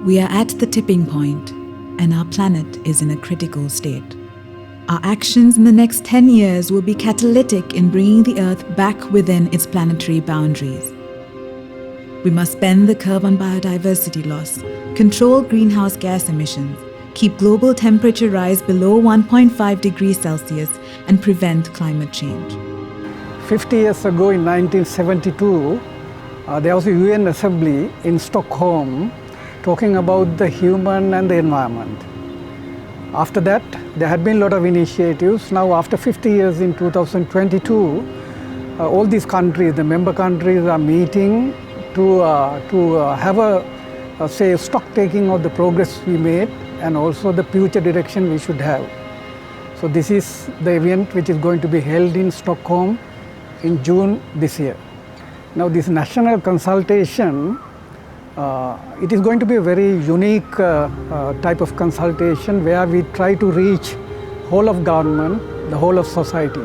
We are at the tipping point, and our planet is in a critical state. Our actions in the next 10 years will be catalytic in bringing the Earth back within its planetary boundaries. We must bend the curve on biodiversity loss, control greenhouse gas emissions, keep global temperature rise below 1.5 degrees Celsius, and prevent climate change. 50 years ago in 1972, there was a UN assembly in Stockholm talking about the human and the environment. After that, there had been a lot of initiatives. Now, after 50 years in 2022, all these countries, the member countries, are meeting to have a stock taking of the progress we made and also the future direction we should have. So this is the event which is going to be held in Stockholm in June this year. Now, this national consultation, it is going to be a very unique type of consultation where we try to reach whole of government, the whole of society.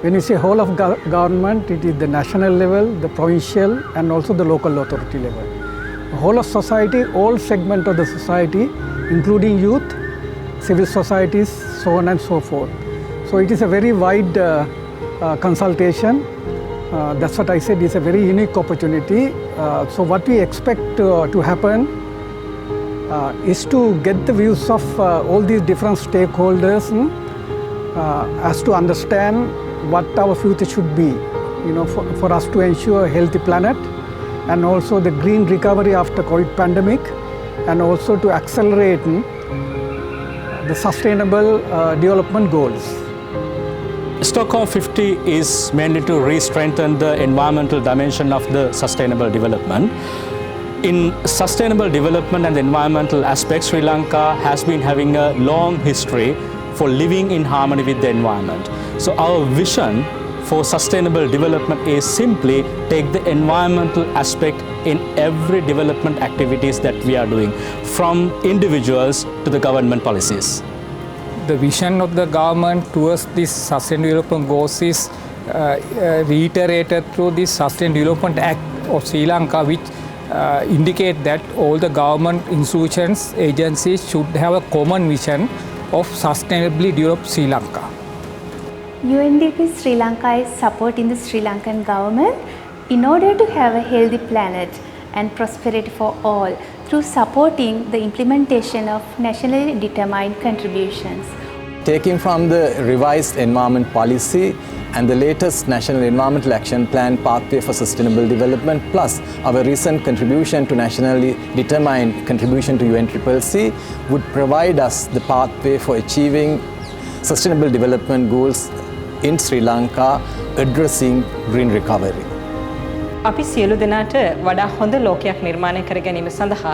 When you say whole of government, it is the national level, the provincial, and also the local authority level. The whole of society, all segment of the society, including youth, civil societies, so on and so forth. So it is a very wide consultation. That's what I said, it's a very unique opportunity. So what we expect to happen is to get the views of all these different stakeholders as to understand what our future should be, for us to ensure a healthy planet and also the green recovery after COVID pandemic, and also to accelerate the sustainable development goals. Stockholm+50 is mainly to re-strengthen the environmental dimension of the sustainable development. In sustainable development and environmental aspects, Sri Lanka has been having a long history for living in harmony with the environment. So our vision for sustainable development is simply take the environmental aspect in every development activities that we are doing, from individuals to the government policies. The vision of the government towards this Sustainable Development Goals is reiterated through this Sustainable Development Act of Sri Lanka, which indicate that all the government institutions, agencies should have a common vision of sustainably develop Sri Lanka. UNDP Sri Lanka is supporting the Sri Lankan government in order to have a healthy planet and prosperity for all through supporting the implementation of nationally determined contributions. Taking from the revised environment policy and the latest National Environmental Action Plan Pathway for Sustainable Development, plus our recent contribution to nationally determined contribution to UNCCC, would provide us the pathway for achieving Sustainable Development Goals in Sri Lanka, addressing green recovery. අපි සියලු දෙනාට වඩා හොඳ ලෝකයක් නිර්මාණය කර ගැනීම සඳහා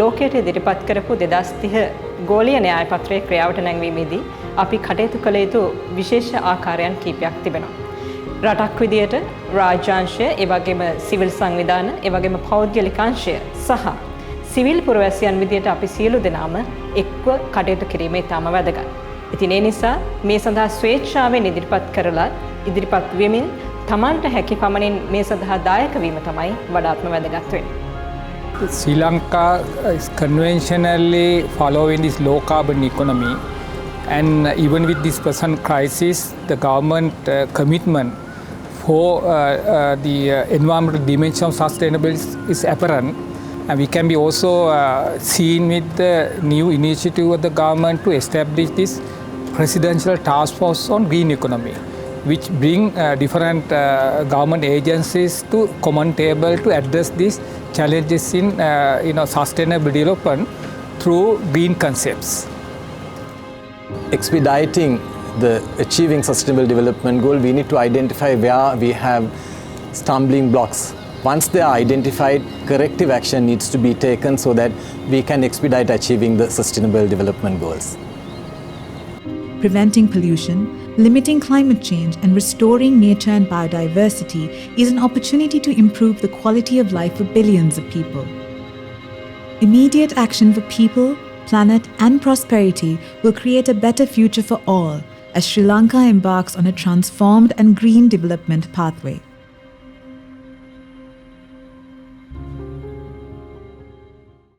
ලෝකයට ඉදිරිපත් කරපු 2030 ගෝලීය න්‍යාය පත්‍රයේ ක්‍රියාවට නැංවීමේදී අපි කටයුතු කළ යුතු විශේෂ ආකාරයන් කිහිපයක් තිබෙනවා. රටක් විදියට රාජ්‍යාංශය, ඒ වගේම සිවිල් සංවිධාන, ඒ වගේම පෞද්ගලික අංශය සහ සිවිල් පුරවැසියන් විදියට අපි සියලු දෙනාම එක්ව කටයුතු කිරීම ඉතාම වැදගත්. ඉතින් ඒ නිසා මේ සඳහා ස්වේච්ඡාවෙන් ඉදිරිපත් වෙමින් තමන්ට හැකි පමණින් මේ සඳහා දායක වීම තමයි වඩාත්ම වැදගත් වෙන්නේ. Sri Lanka is conventionally following this low carbon economy, and even with this present crisis, the government commitment for the environmental dimension of sustainability is apparent, and we can be also seen with the new initiative of the government to establish this presidential task force on green economy, which bring different government agencies to common table to address these challenges in sustainable development through green concepts. Expediting the achieving sustainable development goal, we need to identify where we have stumbling blocks. Once they are identified, corrective action needs to be taken so that we can expedite achieving the sustainable development goals. Preventing pollution, limiting climate change, and restoring nature and biodiversity is an opportunity to improve the quality of life for billions of people. Immediate action for people, planet, and prosperity will create a better future for all as Sri Lanka embarks on a transformed and green development pathway.